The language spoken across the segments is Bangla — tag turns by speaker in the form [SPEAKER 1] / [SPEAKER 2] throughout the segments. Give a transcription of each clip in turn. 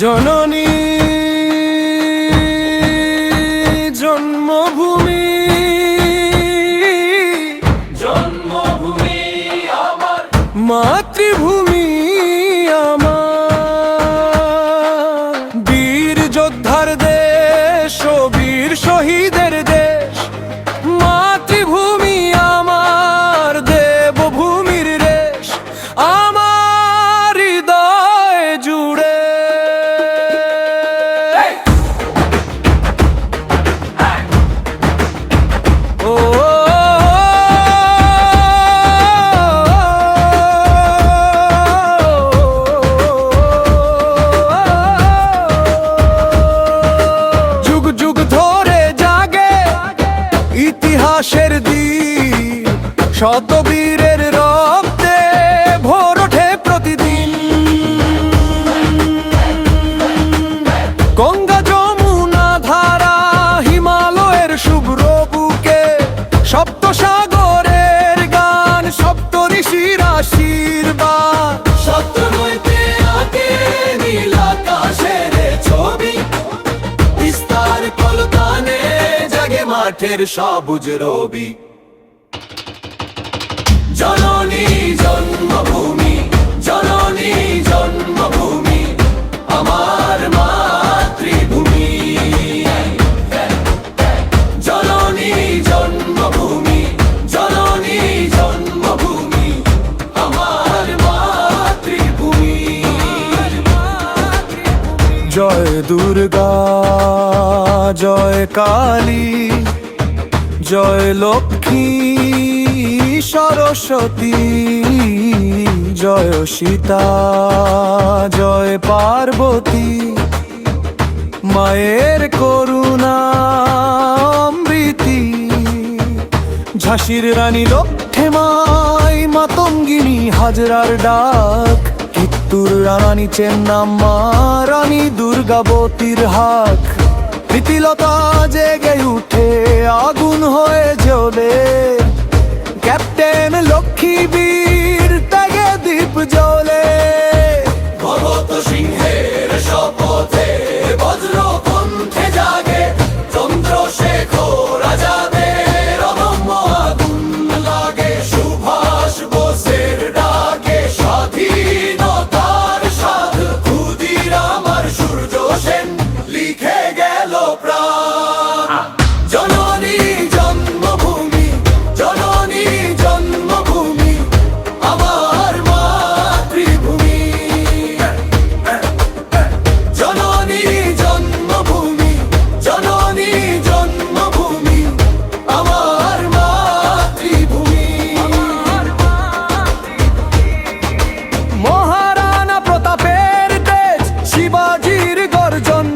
[SPEAKER 1] জননী জন্মভূমি,
[SPEAKER 2] জন্মভূমি আমার,
[SPEAKER 1] মাতৃভূমি আমার। বীর যোদ্ধার দেশ ও বীর শহীদের দেশ, মাতৃভূমি আমার, দেবভূমির রেশ আমার হৃদয় জুড়ে। ইতিহাসের দিন শত বীরের রক্তে ভোর ওঠে প্রতিদিন। গঙ্গা যমুনা ধারা হিমালয়ের শুভ্র বুকে, সপ্ত সাগরের গান, সপ্ত ঋষির আশীর্বাদ।
[SPEAKER 2] সত্য হইতে আঁকে নীল আকাশের ছবি, বিস্তার কলতানে জাগে মাঠের সবুজ রবি। জননী জন্মভূমি, জননী জন্মভূমি আমার মাতৃভূমি। জননী জন্মভূমি, জননী জন্মভূমি আমার মাতৃভূমি।
[SPEAKER 1] জয় দুর্গা, জয় কালী, জয় লক্ষ্মী সরস্বতী, জয় সীতা, জয় পার্বতী, মায়ের করুণা অমৃতি। ঝাঁসির রানী লক্ষ্মী মাই, মাতঙ্গিনী হাজরার ডাক, কিত্তুর রানী চেন্নাম্মা, রানী দুর্গাবতীর হাক। প্রীতিলতা জেগে উঠে আগুন হয়ে জ্বলে, ক্যাপ্টেন লক্ষ্মী বীর ত্যাগে দীপ জ্বলে।
[SPEAKER 2] ভগত সিংহের শপথে বজ্র কণ্ঠে জাগে, চন্দ্রশেখর আজাদের অদম্য আগুন লাগে। সুভাষ বোসের ডাকে স্বাধীনতার স্বাদ, ক্ষুদিরামার সূর্য সেন লিখে গেল প্রাণ। জননী জন্মভূমি, জননী জন্মভূমি আমার মাতৃভূমি। জননী জন্মভূমি, জননী জন্মভূমি আমার মাতৃভূমি।
[SPEAKER 1] মহারানা প্রতাপের তেজ, শিবাজির গর্জন,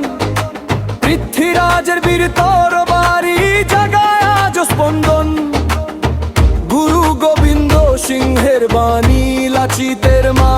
[SPEAKER 1] পৃথ্বীরাজের বীর তরবারি জাগায় আজ স্পন্দন। গুরু গোবিন্দ সিংহের বাণী, লাচিতের মা